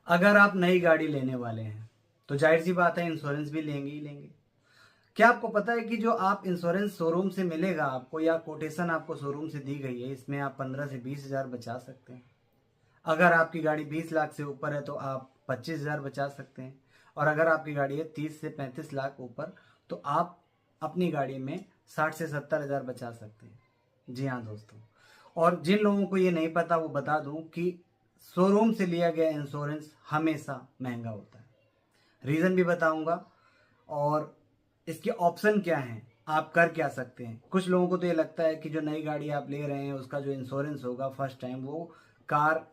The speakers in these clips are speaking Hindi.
अगर आप नई गाड़ी लेने वाले हैं तो जाहिर सी बात है इंश्योरेंस भी लेंगे ही लेंगे। क्या आपको पता है कि जो आप इंश्योरेंस शोरूम से मिलेगा आपको या कोटेशन आपको शोरूम से दी गई है, इसमें आप 15 से 20 हज़ार बचा सकते हैं। अगर आपकी गाड़ी 20 लाख से ऊपर है तो आप 25 हज़ार बचा सकते हैं। और अगर आपकी गाड़ी है 30 से 35 लाख ऊपर तो आप अपनी गाड़ी में 60 से 70 हज़ार बचा सकते हैं। जी हाँ दोस्तों, और जिन लोगों को ये नहीं पता वो बता दूं कि शोरूम से लिया गया इंश्योरेंस हमेशा महंगा होता है। रीज़न भी बताऊंगा और इसके ऑप्शन क्या हैं, आप कर क्या सकते हैं। कुछ लोगों को तो ये लगता है कि जो नई गाड़ी आप ले रहे हैं उसका जो इंश्योरेंस होगा फर्स्ट टाइम वो कार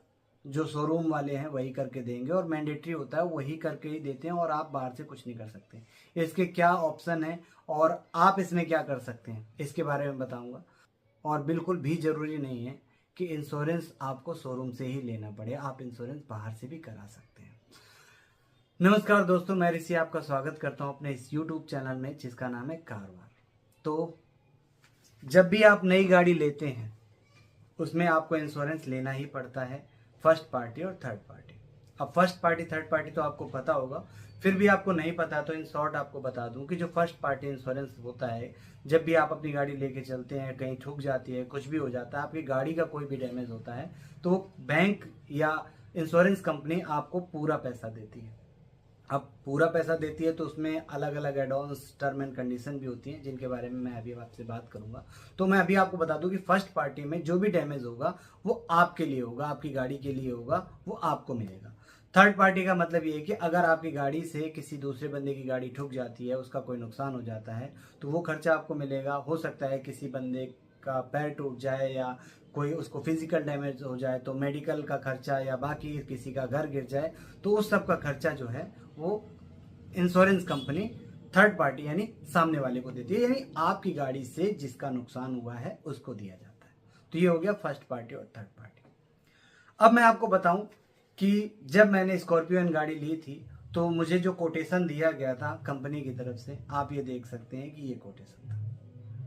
जो शोरूम वाले हैं वही करके देंगे और मैंडेटरी होता है वही करके ही देते हैं और आप बाहर से कुछ नहीं कर सकते। इसके क्या ऑप्शन है और आप इसमें क्या कर सकते हैं इसके बारे में बताऊंगा। और बिल्कुल भी ज़रूरी नहीं है कि इंश्योरेंस आपको शोरूम से ही लेना पड़े, आप इंश्योरेंस बाहर से भी करा सकते हैं। नमस्कार दोस्तों, मैं ऋषि आपका स्वागत करता हूं अपने इस YouTube चैनल में जिसका नाम है कारवार। तो जब भी आप नई गाड़ी लेते हैं उसमें आपको इंश्योरेंस लेना ही पड़ता है, फर्स्ट पार्टी और थर्ड पार्टी। अब फर्स्ट पार्टी थर्ड पार्टी तो आपको पता होगा, फिर भी आपको नहीं पता तो इन शॉर्ट आपको बता दूं कि जो फर्स्ट पार्टी इंश्योरेंस होता है, जब भी आप अपनी गाड़ी लेके चलते हैं, कहीं ठुक जाती है, कुछ भी हो जाता है, आपकी गाड़ी का कोई भी डैमेज होता है तो बैंक या इंश्योरेंस कंपनी आपको पूरा पैसा देती है। अब पूरा पैसा देती है तो उसमें अलग अलग एडवांस टर्म एंड कंडीशन भी होती हैं जिनके बारे में मैं अभी आपसे बात करूंगा। तो मैं अभी आपको बता दूं कि फर्स्ट पार्टी में जो भी डैमेज होगा वो आपके लिए होगा, आपकी गाड़ी के लिए होगा, वो आपको मिलेगा। थर्ड पार्टी का मतलब ये है कि अगर आपकी गाड़ी से किसी दूसरे बंदे की गाड़ी ठुक जाती है, उसका कोई नुकसान हो जाता है तो वो खर्चा आपको मिलेगा। हो सकता है किसी बंदे का पैर टूट जाए या कोई उसको फिजिकल डैमेज हो जाए तो मेडिकल का खर्चा, या बाकी किसी का घर गिर जाए तो उस सब का खर्चा जो है वो इंश्योरेंस कंपनी थर्ड पार्टी यानी सामने वाले को देती है, यानी आपकी गाड़ी से जिसका नुकसान हुआ है उसको दिया जाता है। तो ये हो गया फर्स्ट पार्टी और थर्ड पार्टी। अब मैं आपको बताऊं कि जब मैंने स्कॉर्पियो गाड़ी ली थी तो मुझे जो कोटेशन दिया गया था कंपनी की तरफ से, आप ये देख सकते हैं कि ये कोटेशन था।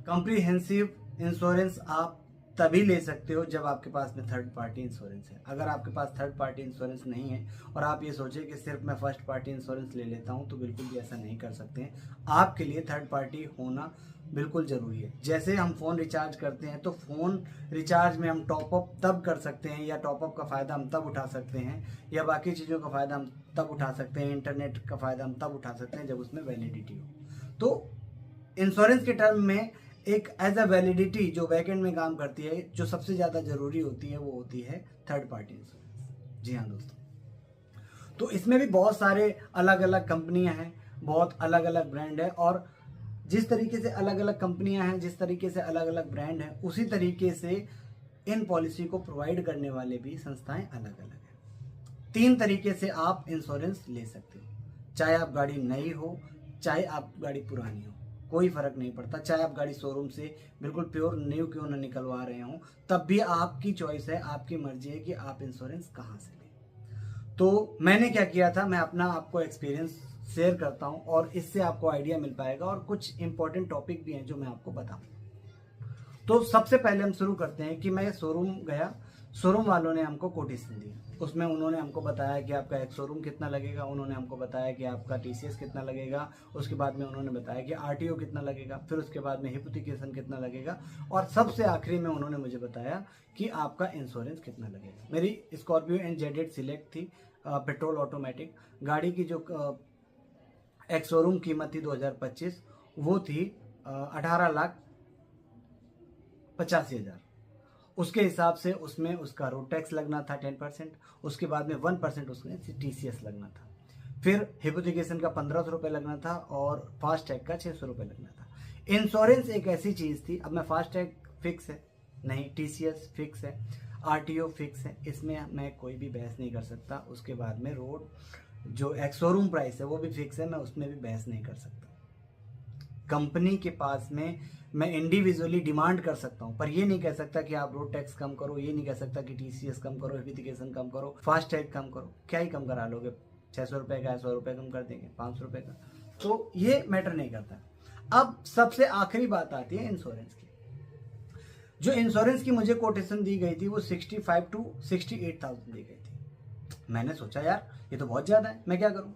कॉम्प्रिहेंसिव इंश्योरेंस आप तभी ले सकते हो जब आपके पास में थर्ड पार्टी इंश्योरेंस है। अगर आपके पास थर्ड पार्टी इंश्योरेंस नहीं है और आप ये सोचे कि सिर्फ मैं फर्स्ट पार्टी इंश्योरेंस ले लेता हूं, तो बिल्कुल भी ऐसा नहीं कर सकते हैं। आपके लिए थर्ड पार्टी होना बिल्कुल ज़रूरी है। जैसे हम फ़ोन रिचार्ज करते हैं तो फ़ोन रिचार्ज में हम टॉपअप तब कर सकते हैं या टॉपअप का फ़ायदा हम तब उठा सकते हैं या बाकी चीज़ों का फ़ायदा हम तब उठा सकते हैं, इंटरनेट का फ़ायदा हम तब उठा सकते हैं जब उसमें वैलिडिटी हो। तो इंश्योरेंस के टर्म में एक एज अ वैलिडिटी जो बैकएंड में काम करती है, जो सबसे ज़्यादा ज़रूरी होती है, वो होती है थर्ड पार्टी इंश्योरेंस। जी हाँ दोस्तों, तो इसमें भी बहुत सारे अलग अलग कंपनियां हैं, बहुत अलग अलग ब्रांड है, और जिस तरीके से अलग अलग कंपनियां हैं, जिस तरीके से अलग अलग ब्रांड हैं, उसी तरीके से इन पॉलिसी को प्रोवाइड करने वाले भी संस्थाएं अलग अलग हैं। 3 तरीके से आप इंश्योरेंस ले सकते हो, चाहे आप गाड़ी नई हो चाहे आप गाड़ी पुरानी हो, कोई फर्क नहीं पड़ता। चाहे आप गाड़ी शोरूम से बिल्कुल प्योर न्यू क्यों ना निकलवा रहे हो, तब भी आपकी चॉइस है, आपकी मर्जी है कि आप इंश्योरेंस कहाँ से लें। तो मैंने क्या किया था, मैं अपना आपको एक्सपीरियंस शेयर करता हूँ और इससे आपको आइडिया मिल पाएगा और कुछ इंपॉर्टेंट टॉपिक भी हैं जो मैं आपको बताऊँ। तो सबसे पहले हम शुरू करते हैं कि मैं शोरूम गया, शोरूम वालों ने हमको कोटेशन दी, उसमें उन्होंने हमको बताया कि आपका एक शोरूम कितना लगेगा, उन्होंने हमको बताया कि आपका टीसीएस कितना लगेगा, उसके बाद में उन्होंने बताया कि आरटीओ कितना लगेगा, फिर उसके बाद में हिपोथिकेशन कितना लगेगा, और सबसे आखिरी में उन्होंने मुझे बताया कि आपका इंश्योरेंस कितना लगेगा। मेरी स्कॉर्पियो NZ सिलेक्ट थी, पेट्रोल ऑटोमेटिक गाड़ी की। जो एक शोरूम कीमत थी 2025, वो थी 18,85,000। उसके हिसाब से उसमें उसका रोड टैक्स लगना था 10%, उसके बाद में 1% उसमें टीसीएस लगना था, फिर हिपोथिकेशन का 1500 रुपये लगना था और फास्ट टैग का 600 रुपये लगना था। इंश्योरेंस एक ऐसी चीज़ थी, अब मैं फास्ट टैग फिक्स है नहीं, टीसीएस फिक्स है, आरटीओ फिक्स है, इसमें मैं कोई भी बहस नहीं कर सकता। उसके बाद में रोड जो एक शोरूम प्राइस है वो भी फिक्स है, मैं उसमें भी बहस नहीं कर सकता। कंपनी के पास में मैं इंडिविजुअली डिमांड कर सकता हूं, पर ये नहीं कह सकता कि आप रोड टैक्स कम करो, ये नहीं कह सकता कि टीसीएस कम करो, हिपोथिकेशन कम करो, फास्ट टैग कम करो। क्या ही कम करा लोगे, 600 रुपये का 100 रुपये कम कर देंगे, 500 रुपये का, तो ये मैटर नहीं करता। अब सबसे आखिरी बात आती है इंश्योरेंस की। जो इंश्योरेंस की मुझे कोटेशन दी गई थी वो 65 to 68,000 दी गई थी। मैंने सोचा यार ये तो बहुत ज़्यादा है, मैं क्या करूँ।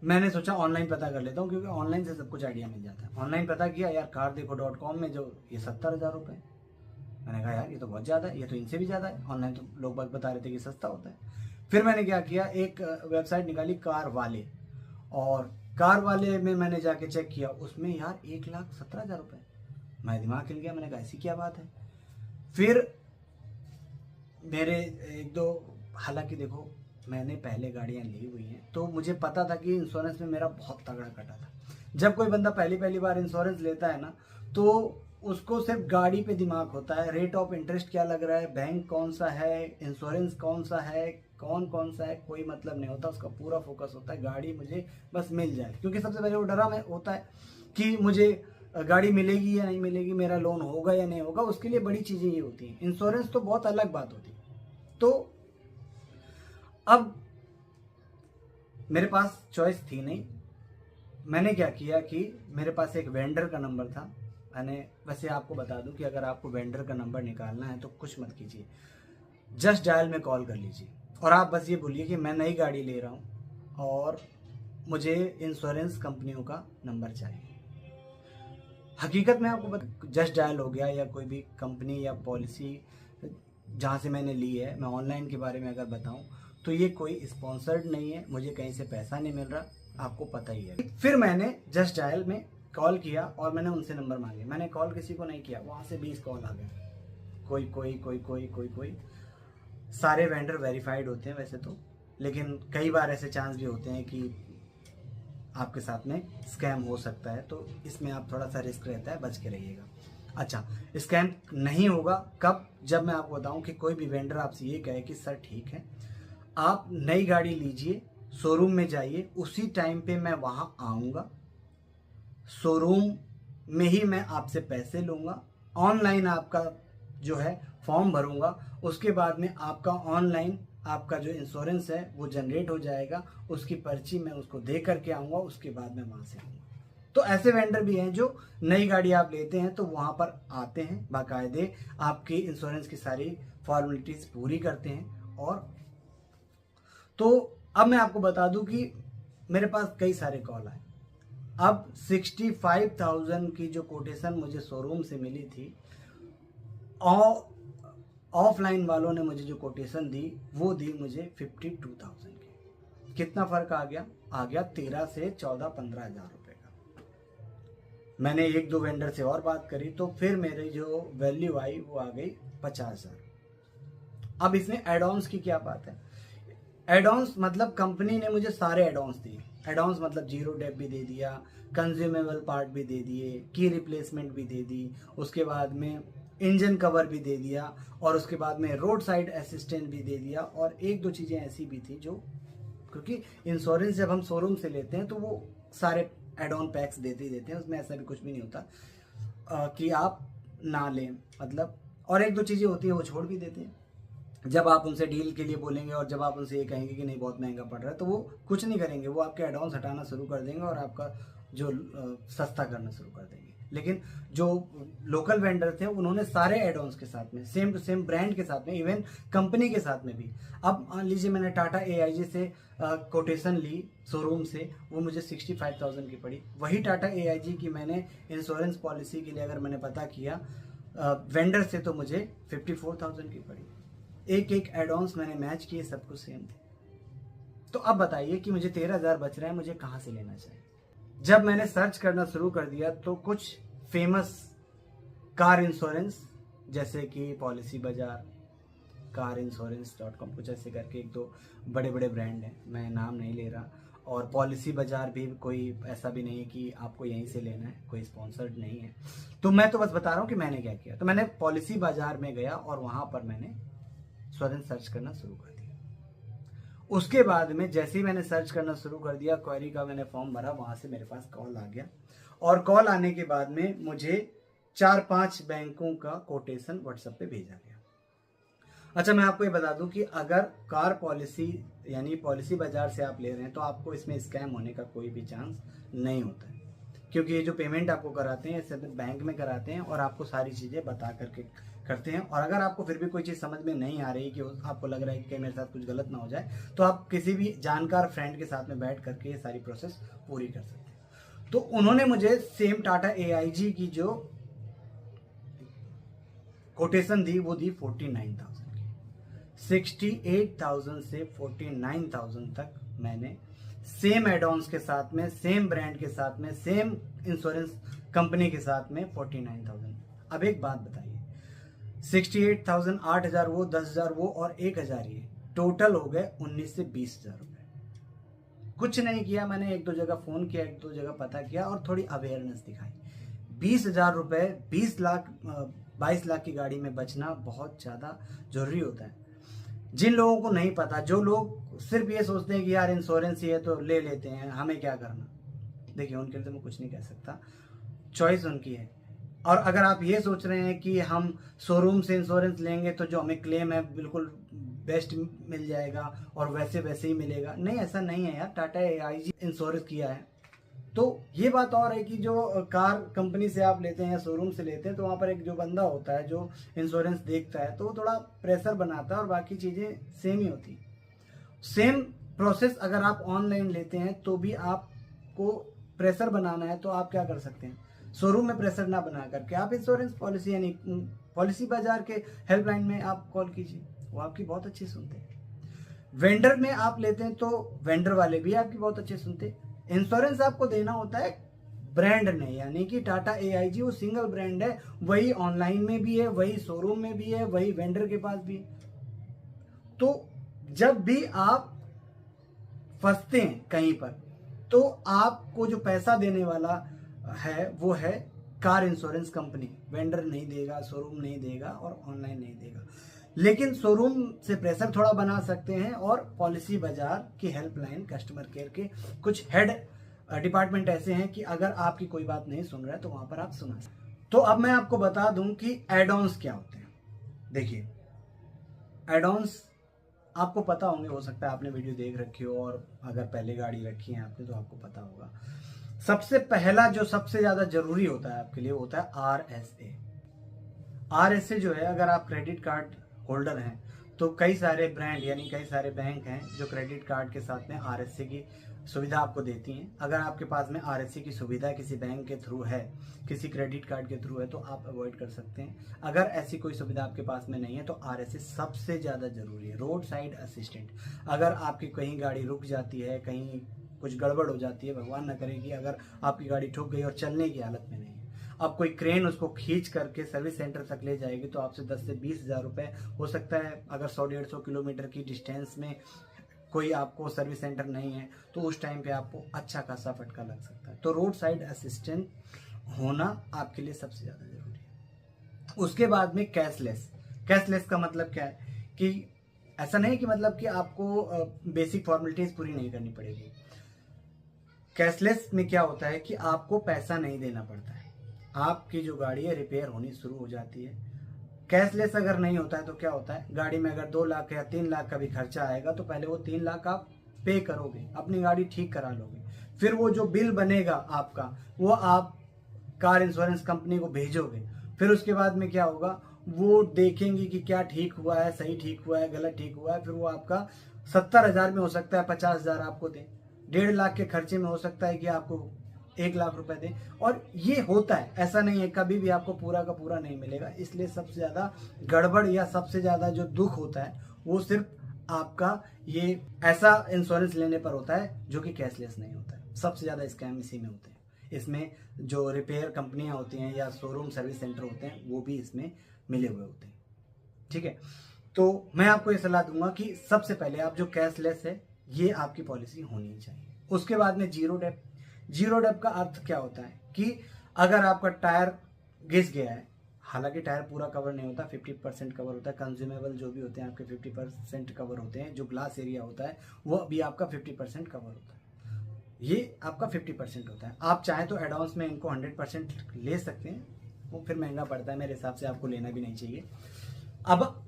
मैंने सोचा ऑनलाइन पता कर लेता हूँ, क्योंकि ऑनलाइन से सब कुछ आइडिया मिल जाता है। ऑनलाइन पता किया यार, cardekho.com में जो ये 70,000 रुपये। मैंने कहा यार ये तो बहुत ज़्यादा है, ये तो इनसे भी ज़्यादा है। ऑनलाइन तो लोग बाग बता रहे थे कि सस्ता होता है। फिर मैंने क्या किया, एक वेबसाइट निकाली कार वाले, और कार वाले में मैंने जाके चेक किया, उसमें यार 1,17,000 रुपये। मैं दिमाग हिल गया, मैंने कहा ऐसी क्या बात है। फिर मेरे एक दो, हालांकि देखो मैंने पहले गाड़ियाँ ली हुई हैं तो मुझे पता था कि इंश्योरेंस में मेरा बहुत तगड़ा कटा था। जब कोई बंदा पहली बार इंश्योरेंस लेता है ना, तो उसको सिर्फ गाड़ी पे दिमाग होता है, रेट ऑफ इंटरेस्ट क्या लग रहा है, बैंक कौन सा है, इंश्योरेंस कौन सा है, कौन सा है, कोई मतलब नहीं होता। उसका पूरा फोकस होता है गाड़ी मुझे बस मिल जाए, क्योंकि सबसे पहले वो डरा में होता है कि मुझे गाड़ी मिलेगी या नहीं मिलेगी, मेरा लोन होगा या नहीं होगा। उसके लिए बड़ी चीज़ें ये होती हैं। इंश्योरेंस तो बहुत अलग बात होती है। तो अब मेरे पास चॉइस थी नहीं। मैंने क्या किया कि मेरे पास एक वेंडर का नंबर था। मैंने, वैसे आपको बता दूं कि अगर आपको वेंडर का नंबर निकालना है तो कुछ मत कीजिए, जस्ट डायल में कॉल कर लीजिए और आप बस ये बोलिए कि मैं नई गाड़ी ले रहा हूं और मुझे इंश्योरेंस कंपनियों का नंबर चाहिए। हकीकत में आपको जस्ट डायल हो गया या कोई भी कंपनी या पॉलिसी जहाँ से मैंने ली है, मैं ऑनलाइन के बारे में अगर बताऊं तो ये कोई स्पॉन्सर्ड नहीं है, मुझे कहीं से पैसा नहीं मिल रहा, आपको पता ही है। फिर मैंने जस्ट डायल में कॉल किया और मैंने उनसे नंबर मांगे। मैंने कॉल किसी को नहीं किया, वहाँ से 20 कॉल आ गए, कोई कोई कोई कोई कोई कोई। सारे वेंडर वेरीफाइड होते हैं वैसे तो, लेकिन कई बार ऐसे चांस भी होते हैं कि आपके साथ में स्कैम हो सकता है, तो इसमें आप थोड़ा सा रिस्क रहता है, बच के रहिएगा। अच्छा, स्कैम नहीं होगा कब, जब मैं आपको बताऊं कि कोई भी वेंडर आपसे ये कहे कि सर ठीक है आप नई गाड़ी लीजिए, शोरूम में जाइए, उसी टाइम पे मैं वहां आऊँगा, शोरूम में ही मैं आपसे पैसे लूँगा, ऑनलाइन आपका जो है फॉर्म भरूँगा, उसके बाद में आपका ऑनलाइन आपका जो इंश्योरेंस है वो जनरेट हो जाएगा, उसकी पर्ची मैं उसको दे करके आऊँगा, उसके बाद मैं वहाँ से आऊँगा। तो ऐसे वेंडर भी हैं जो नई गाड़ी आप लेते हैं तो वहाँ पर आते हैं, बाकायदे आपकी इंश्योरेंस की सारी फॉर्मेलिटीज़ पूरी करते हैं। और तो अब मैं आपको बता दूं कि मेरे पास कई सारे कॉल आए। अब 65,000 की जो कोटेशन मुझे शोरूम से मिली थी, ऑफलाइन वालों ने मुझे जो कोटेशन दी वो दी मुझे 52,000 की। कितना फर्क आ गया 13 से 14-15 हज़ार रुपए का। मैंने एक दो वेंडर से और बात करी तो फिर मेरी जो वैल्यू आई वो आ गई 50,000। अब इसमें एड ऑन्स की क्या बात है। एड ऑन्स मतलब कंपनी ने मुझे सारे एड ऑन्स दिए। एड ऑन्स मतलब जीरो डेप भी दे दिया, कंज्यूमेबल पार्ट भी दे दिए, की रिप्लेसमेंट भी दे दी, उसके बाद में इंजन कवर भी दे दिया, और उसके बाद में रोड साइड असिस्टेंट भी दे दिया। और एक दो चीज़ें ऐसी भी थी जो, क्योंकि इंश्योरेंस जब हम शोरूम से लेते हैं तो वो सारे एड ऑन पैक्स देते ही देते हैं, उसमें ऐसा भी कुछ भी नहीं होता कि आप ना लें मतलब। और एक दो चीज़ें होती हैं वो छोड़ भी देते हैं जब आप उनसे डील के लिए बोलेंगे, और जब आप उनसे ये कहेंगे कि नहीं बहुत महंगा पड़ रहा है तो वो कुछ नहीं करेंगे, वो आपके एड ऑन्स हटाना शुरू कर देंगे और आपका जो सस्ता करना शुरू कर देंगे। लेकिन जो लोकल वेंडर थे उन्होंने सारे एड ऑन्स के साथ में, सेम टू सेम ब्रांड के साथ में, इवन कंपनी के साथ में भी। अब मान लीजिए मैंने टाटा AIG से कोटेशन ली शोरूम से, वो मुझे 65,000 की पड़ी। वही टाटा AIG की मैंने इंश्योरेंस पॉलिसी के लिए अगर मैंने पता किया वेंडर से तो मुझे 54,000 की पड़ी। एक एक एड ऑन्स मैंने मैच किए, सब कुछ सेम थे। तो अब बताइए कि मुझे 13,000 बच रहे हैं, मुझे कहाँ से लेना चाहिए। जब मैंने सर्च करना शुरू कर दिया तो कुछ फेमस कार इंश्योरेंस जैसे कि पॉलिसी बाजार, carinsurance.com, कुछ ऐसे करके एक दो बड़े बड़े ब्रांड हैं, मैं नाम नहीं ले रहा। और पॉलिसी बाजार भी कोई ऐसा भी नहीं है कि आपको यहीं से लेना है, कोई स्पॉन्सर्ड नहीं है। तो मैं तो बस बता रहा हूँ कि मैंने क्या किया। तो मैंने पॉलिसी बाजार में गया और वहाँ पर मैंने इंश्योरेंस सर्च करना शुरू कर दिया। उसके बाद में जैसे ही मैंने सर्च करना शुरू कर दिया, क्वेरी का मैंने फॉर्म भरा, वहां से मेरे पास कॉल आ गया। और कॉल आने के बाद में मुझे 4-5 बैंकों का कोटेशन व्हाट्सएप पे भेजा गया। अच्छा, मैं आपको ये बता दूं कि अगर कार पॉलिसी यानी पॉलिसी बाजार से आप ले रहे हैं तो आपको इसमें स्कैम होने का कोई भी चांस नहीं होता है, क्योंकि ये जो पेमेंट आपको कराते हैं सिर्फ बैंक में कराते हैं और आपको सारी चीज़ें बता करके करते हैं। और अगर आपको फिर भी कोई चीज़ समझ में नहीं आ रही कि आपको लग रहा है कि मेरे साथ कुछ गलत ना हो जाए, तो आप किसी भी जानकार फ्रेंड के साथ में बैठ करके ये सारी प्रोसेस पूरी कर सकते हैं। तो उन्होंने मुझे सेम टाटा AIG की जो कोटेशन दी वो दी 49,000 की। 68,000 से 49,000 तक मैंने सेम एडॉन्स के साथ में, सेम ब्रांड के साथ में, सेम इंश्योरेंस कंपनी के साथ में 49,000। अब एक बात बताइए, 68,000, 8,000 वो, 10,000 वो और 1,000 ये, टोटल हो गए 19 से 20,000 रुपए। कुछ नहीं किया मैंने, एक दो जगह फोन किया, एक दो जगह पता किया और थोड़ी अवेयरनेस दिखाई। 20,000 रुपए, 22 लाख की गाड़ी में बचना बहुत ज्यादा जरूरी होता है। जिन लोगों को नहीं पता, जो लोग सिर्फ ये सोचते हैं कि यार इंश्योरेंस ही है तो ले लेते हैं, हमें क्या करना, देखिए उनके लिए तो मैं कुछ नहीं कह सकता, चॉइस उनकी है। और अगर आप ये सोच रहे हैं कि हम शोरूम से इंश्योरेंस लेंगे तो जो हमें क्लेम है बिल्कुल बेस्ट मिल जाएगा और वैसे वैसे ही मिलेगा, नहीं, ऐसा नहीं है यार। टाटा AIG इंश्योरेंस किया है। तो ये बात और है कि जो कार कंपनी से आप लेते हैं, शोरूम से लेते हैं, तो वहाँ पर एक जो बंदा होता है जो इंश्योरेंस देखता है, तो वो थोड़ा प्रेशर बनाता है और बाकी चीज़ें सेम ही होती। सेम प्रोसेस अगर आप ऑनलाइन लेते हैं तो भी आपको प्रेशर बनाना है तो आप क्या कर सकते हैं, शोरूम में प्रेशर ना बना करके आप इंश्योरेंस पॉलिसी यानी पॉलिसी बाजार के हेल्पलाइन में आप कॉल कीजिए, वो आपकी बहुत अच्छी सुनते हैं। वेंडर में आप लेते हैं तो वेंडर वाले भी आपकी बहुत अच्छे सुनते हैं। इंश्योरेंस आपको देना होता है ब्रांड ने, यानी कि टाटा AIG वो सिंगल ब्रांड है, वही ऑनलाइन में भी है, वही शोरूम में भी है, वही वेंडर के पास भी है। तो जब भी आप फंसते हैं कहीं पर, तो आपको जो पैसा देने वाला है वो है कार इंश्योरेंस कंपनी। वेंडर नहीं देगा, शोरूम नहीं देगा और ऑनलाइन नहीं देगा। लेकिन शोरूम से प्रेशर थोड़ा बना सकते हैं और पॉलिसी बाजार की हेल्पलाइन, कस्टमर केयर के कुछ हेड डिपार्टमेंट ऐसे हैं कि अगर आपकी कोई बात नहीं सुन रहा है तो वहां पर आप सुना सकते हैं। तो अब मैं आपको बता दूं कि एड-ऑन्स क्या होते हैं। देखिए, एड-ऑन्स आपको पता होंगे, हो सकता है आपने वीडियो देख रखी हो और अगर पहले गाड़ी रखी है आपने तो आपको पता होगा। सबसे पहला जो सबसे ज्यादा जरूरी होता है आपके लिए होता है RSA। RSA जो है, अगर आप क्रेडिट कार्ड होल्डर हैं तो कई सारे ब्रांड यानी कई सारे बैंक हैं जो क्रेडिट कार्ड के साथ में RSA की सुविधा आपको देती हैं। अगर आपके पास में RSA की सुविधा किसी बैंक के थ्रू है, किसी क्रेडिट कार्ड के थ्रू है, तो आप अवॉइड कर सकते हैं। अगर ऐसी कोई सुविधा आपके पास में नहीं है तो RSA सबसे ज़्यादा जरूरी है। रोड साइड असिस्टेंट, अगर आपकी कहीं गाड़ी रुक जाती है, कहीं कुछ गड़बड़ हो जाती है, भगवान न करे कि अगर आपकी गाड़ी ठुक गई और चलने की हालत में नहीं, अब कोई क्रेन उसको खींच करके सर्विस सेंटर तक ले जाएगी तो आपसे 10 से 20,000 रुपए हो सकता है। अगर 100-150 किलोमीटर की डिस्टेंस में कोई आपको सर्विस सेंटर नहीं है तो उस टाइम पे आपको अच्छा खासा फटका लग सकता है। तो रोड साइड असिस्टेंट होना आपके लिए सबसे ज़्यादा जरूरी है। उसके बाद में कैशलेस। कैशलेस का मतलब क्या है कि ऐसा नहीं कि मतलब कि आपको बेसिक फॉर्मेलिटीज पूरी नहीं करनी पड़ेगी। कैशलेस में क्या होता है कि आपको पैसा नहीं देना पड़ता है, आपकी जो गाड़ी है रिपेयर होनी शुरू हो जाती है। कैशलेस अगर नहीं होता है तो क्या होता है, गाड़ी में अगर 2 लाख या 3 लाख का भी खर्चा आएगा तो पहले वो 3 लाख आप पे करोगे, अपनी गाड़ी ठीक करा लोगे, फिर वो जो बिल बनेगा आपका वो आप कार इंश्योरेंस कंपनी को भेजोगे। फिर उसके बाद में क्या होगा, वो देखेंगे कि क्या ठीक हुआ है, सही ठीक हुआ है, गलत ठीक हुआ है। फिर वो आपका 70,000 में हो सकता है 50,000 आपको दे, 1.5 लाख के खर्चे में हो सकता है कि आपको 1 लाख रुपए दें। और ये होता है, ऐसा नहीं है, कभी भी आपको पूरा का पूरा नहीं मिलेगा। इसलिए सबसे ज्यादा गड़बड़ या सबसे ज्यादा जो दुख होता है वो सिर्फ आपका ये ऐसा इंश्योरेंस लेने पर होता है जो कि कैशलेस नहीं होता है। सबसे ज्यादा स्कैम इसी में होते हैं। इसमें जो रिपेयर कंपनियां होती हैं या शोरूम सर्विस सेंटर होते हैं वो भी इसमें मिले हुए होते हैं। ठीक है, तो मैं आपको ये सलाह दूंगा कि सबसे पहले आप जो कैशलेस है ये आपकी पॉलिसी होनी चाहिए। उसके बाद में जीरो डेप। जीरो डेप का अर्थ क्या होता है कि अगर आपका टायर घिस गया है, हालांकि टायर पूरा कवर नहीं होता, 50% कवर होता है, कंज्यूमेबल जो भी होते हैं आपके 50% कवर होते हैं, जो ग्लास एरिया होता है वो भी आपका 50% कवर होता है, ये आपका 50% होता है। आप चाहें तो एडवांस में इनको 100% ले सकते हैं, वो फिर महंगा पड़ता है, मेरे हिसाब से आपको लेना भी नहीं चाहिए। अब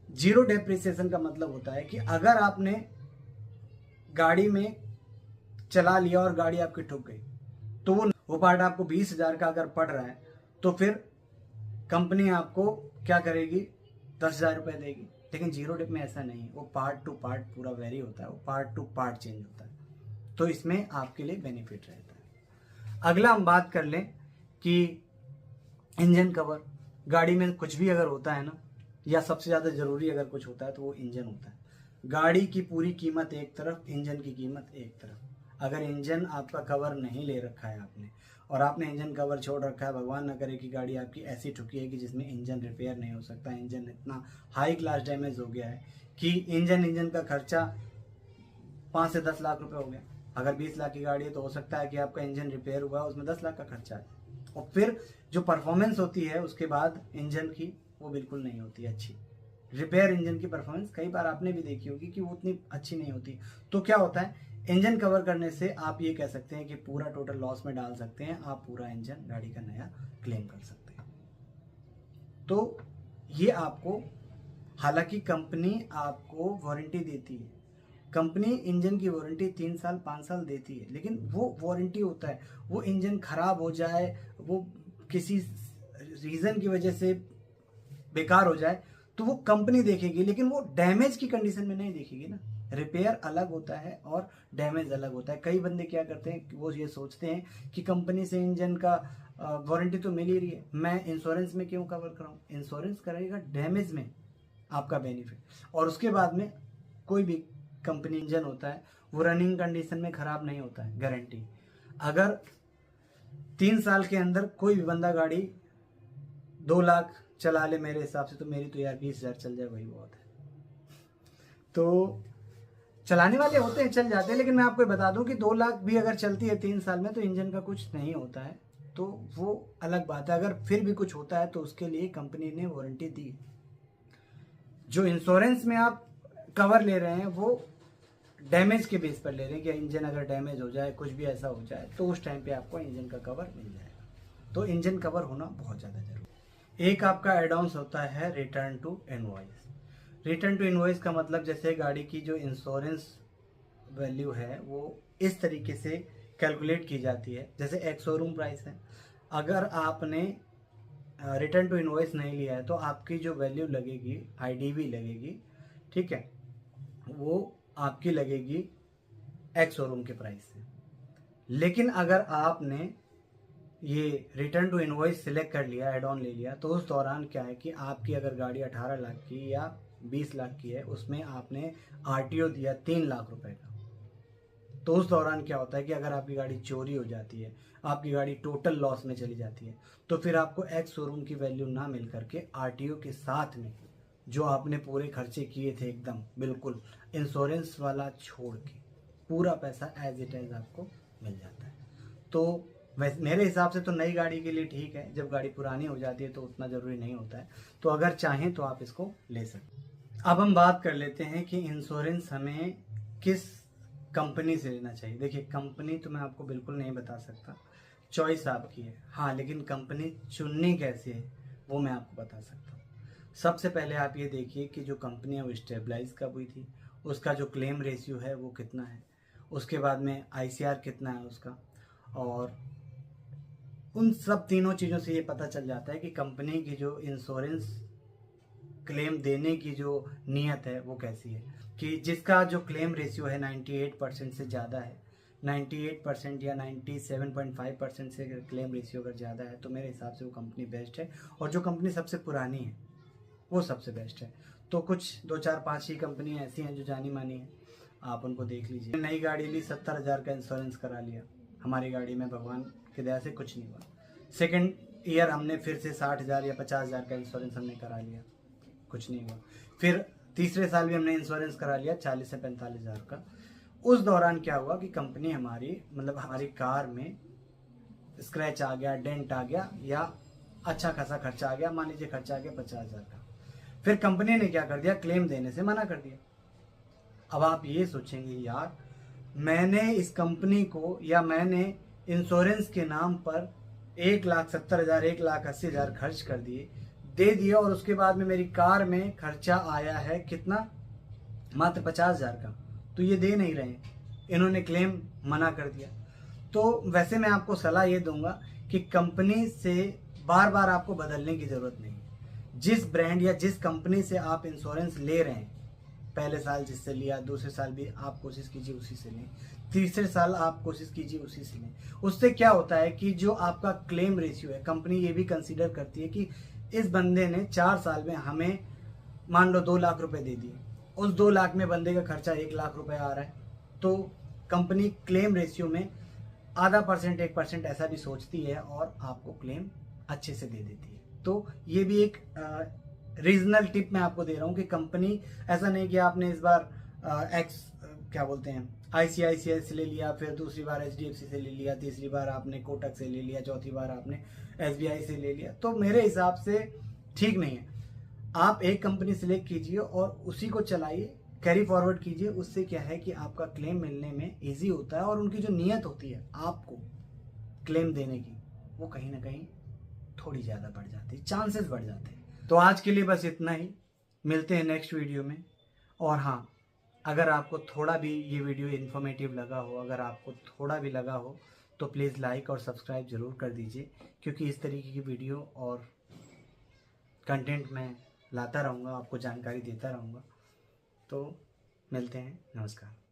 जीरो डेप्रिसिएशन का मतलब होता है कि अगर आपने गाड़ी में चला लिया और गाड़ी आपकी ठुक गई तो वो पार्ट आपको 20,000 का अगर पड़ रहा है तो फिर कंपनी आपको क्या करेगी, 10,000 रुपये देगी। लेकिन जीरो डिप में ऐसा नहीं है, वो पार्ट टू पार्ट पूरा वेरी होता है, वो पार्ट टू पार्ट चेंज होता है, तो इसमें आपके लिए बेनिफिट रहता है। अगला हम बात कर लें कि इंजन कवर। गाड़ी में कुछ भी अगर होता है ना, या सबसे ज़्यादा ज़रूरी अगर कुछ होता है तो वो इंजन होता है। गाड़ी की पूरी कीमत एक तरफ, इंजन की कीमत एक तरफ। अगर इंजन आपका कवर नहीं ले रखा है आपने, और आपने इंजन कवर छोड़ रखा है, भगवान ना करे कि गाड़ी आपकी ऐसी ठुकी है कि जिसमें इंजन रिपेयर नहीं हो सकता, इंजन इतना हाई क्लास डैमेज हो गया है कि इंजन का खर्चा 5 से 10 लाख रुपए हो गया। अगर 20 लाख की गाड़ी है तो हो सकता है कि आपका इंजन रिपेयर हुआ उसमें 10 लाख का खर्चा है, और फिर जो परफॉर्मेंस होती है उसके बाद इंजन की, वो बिल्कुल नहीं होती अच्छी। रिपेयर इंजन की परफॉर्मेंस कई बार आपने भी देखी होगी कि वो उतनी अच्छी नहीं होती। तो क्या होता है, इंजन कवर करने से आप ये कह सकते हैं कि पूरा टोटल लॉस में डाल सकते हैं, आप पूरा इंजन गाड़ी का नया क्लेम कर सकते हैं। तो ये आपको, हालांकि कंपनी आपको वारंटी देती है, कंपनी इंजन की वारंटी 3 साल 5 साल देती है, लेकिन वो वारंटी होता है, वो इंजन खराब हो जाए, वो किसी रीज़न की वजह से बेकार हो जाए तो वो कंपनी देखेगी, लेकिन वो डैमेज की कंडीशन में नहीं देखेगी ना। रिपेयर अलग होता है और डैमेज अलग होता है। कई बंदे क्या करते हैं कि वो ये सोचते हैं कि कंपनी से इंजन का वारंटी तो मिल ही रही है, मैं इंश्योरेंस में क्यों कवर कराऊं। इंश्योरेंस करेगा डैमेज में आपका बेनिफिट, और उसके बाद में कोई भी कंपनी इंजन होता है वो रनिंग कंडीशन में खराब नहीं होता है, गारंटी। अगर 3 साल के अंदर कोई भी बंदा गाड़ी 2 लाख चला ले मेरे हिसाब से, तो मेरी तो यार 20,000 चल जाए वही बहुत है। तो चलाने वाले होते हैं, चल जाते हैं, लेकिन मैं आपको बता दूं कि 2 लाख भी अगर चलती है 3 साल में तो इंजन का कुछ नहीं होता है, तो वो अलग बात है। अगर फिर भी कुछ होता है तो उसके लिए कंपनी ने वारंटी दी। जो इंश्योरेंस में आप कवर ले रहे हैं वो डैमेज के बेस पर ले रहे हैं कि इंजन अगर डैमेज हो जाए, कुछ भी ऐसा हो जाए, तो उस टाइम पे आपको इंजन का कवर मिल जाएगा। तो इंजन कवर होना बहुत ज़्यादा जरूरी है। एक आपका एड ऑन्स होता है return to invoice. Return to invoice का मतलब, जैसे गाड़ी की जो इंश्योरेंस वैल्यू है वो इस तरीके से कैलकुलेट की जाती है, जैसे एक शोरूम प्राइस है। अगर आपने रिटर्न टू इनवॉइस नहीं लिया है तो आपकी जो वैल्यू लगेगी, आईडीवी लगेगी, ठीक है, वो आपकी लगेगी एक्स शोरूम के प्राइस से। लेकिन अगर आपने ये रिटर्न टू इनवॉइस सिलेक्ट कर लिया, एड ऑन ले लिया, तो उस दौरान क्या है कि आपकी अगर गाड़ी 18 लाख की या 20 लाख की है, उसमें आपने आरटीओ दिया 3 लाख रुपए का, तो उस दौरान क्या होता है कि अगर आपकी गाड़ी चोरी हो जाती है, आपकी गाड़ी टोटल लॉस में चली जाती है, तो फिर आपको एक्स शोरूम की वैल्यू ना मिल करके आरटीओ के साथ में जो आपने पूरे खर्चे किए थे एकदम बिल्कुल इंश्योरेंस वाला छोड़ के पूरा पैसा एज इट एज आपको मिल जाता है। तो वैसे मेरे हिसाब से तो नई गाड़ी के लिए ठीक है, जब गाड़ी पुरानी हो जाती है तो उतना ज़रूरी नहीं होता है, तो अगर चाहें तो आप इसको ले सकते हैं। अब हम बात कर लेते हैं कि इंश्योरेंस हमें किस कंपनी से लेना चाहिए। देखिए, कंपनी तो मैं आपको बिल्कुल नहीं बता सकता, चॉइस आपकी है, हाँ, लेकिन कंपनी चुननी कैसे है वो मैं आपको बता सकता हूँ। सबसे पहले आप ये देखिए कि जो कंपनी है वो स्टेबलाइज कब हुई थी, उसका जो क्लेम रेशियो है वो कितना है, उसके बाद में आईसीआर कितना है उसका, और उन सब तीनों चीज़ों से ये पता चल जाता है कि कंपनी की जो इंश्योरेंस क्लेम देने की जो नीयत है वो कैसी है। कि जिसका जो क्लेम रेशियो है 98% से ज़्यादा है, 98% या 97.5% से क्लेम रेशियो अगर ज़्यादा है, तो मेरे हिसाब से वो कंपनी बेस्ट है। और जो कंपनी सबसे पुरानी है वो सबसे बेस्ट है। तो कुछ 2 4 5 ही कंपनी ऐसी हैं जो जानी मानी है, आप उनको देख लीजिए। नई गाड़ी ली, 70,000 का इंश्योरेंस करा लिया, हमारी गाड़ी में भगवान की दया से कुछ नहीं हुआ। सेकेंड ईयर हमने फिर से 60,000 या 50,000 का इंश्योरेंस हमने करा लिया, कुछ नहीं हुआ। फिर तीसरे साल भी हमने इंश्योरेंस करा लिया 40 से 45,000 का। उस दौरान क्या हुआ कि कंपनी हमारी, मतलब हमारी कार में स्क्रैच आ गया, डेंट आ गया, या अच्छा खासा खर्चा आ गया, मान लीजिए खर्चा आ गया 50,000 का। फिर कंपनी ने क्या कर दिया, क्लेम देने से मना कर दिया। अब आप ये सोचेंगे, यार मैंने इस कंपनी को, या मैंने इंश्योरेंस के नाम पर 1,70,000 1,80,000 खर्च कर दिए, दे दिया, और उसके बाद में मेरी कार में खर्चा आया है कितना, मात्र 50,000 का, तो ये दे नहीं रहे, इन्होंने क्लेम मना कर दिया। तो वैसे मैं आपको सलाह ये दूंगा कि कंपनी से बार बार आपको बदलने की ज़रूरत नहीं है। जिस ब्रांड या जिस कंपनी से आप इंश्योरेंस ले रहे हैं, पहले साल जिससे लिया, दूसरे साल भी आप कोशिश कीजिए उसी से लें, तीसरे साल आप कोशिश कीजिए उसी से लें। उससे क्या होता है कि जो आपका क्लेम रेशियो है, कंपनी ये भी कंसीडर करती है कि इस बंदे ने 4 साल में हमें मान लो 2 लाख रुपए दे दिए, उस 2 लाख में बंदे का खर्चा 1 लाख रुपए आ रहा है, तो कंपनी क्लेम रेशियो में आधा परसेंट 1% ऐसा भी सोचती है और आपको क्लेम अच्छे से दे देती है। तो ये भी एक रीजनल टिप मैं आपको दे रहा हूँ कि कंपनी ऐसा नहीं कि आपने इस बार क्या बोलते हैं ICICI से ले लिया, फिर दूसरी बार HDFC से ले लिया, तीसरी बार आपने कोटक से ले लिया, चौथी बार आपने SBI से ले लिया, तो मेरे हिसाब से ठीक नहीं है। आप एक कंपनी सिलेक्ट कीजिए और उसी को चलाइए, कैरी फॉरवर्ड कीजिए। उससे क्या है कि आपका क्लेम मिलने में इजी होता है और उनकी जो नीयत होती है आपको क्लेम देने की, वो कहीं ना कहीं थोड़ी ज़्यादा बढ़ जाती है, चांसेस बढ़ जाते हैं। तो आज के लिए बस इतना ही, मिलते हैं नेक्स्ट वीडियो में। और हाँ, अगर आपको थोड़ा भी ये वीडियो इन्फॉर्मेटिव लगा हो, अगर आपको थोड़ा भी लगा हो, तो प्लीज़ लाइक और सब्सक्राइब ज़रूर कर दीजिए, क्योंकि इस तरीके की वीडियो और कंटेंट मैं लाता रहूँगा, आपको जानकारी देता रहूँगा। तो मिलते हैं, नमस्कार।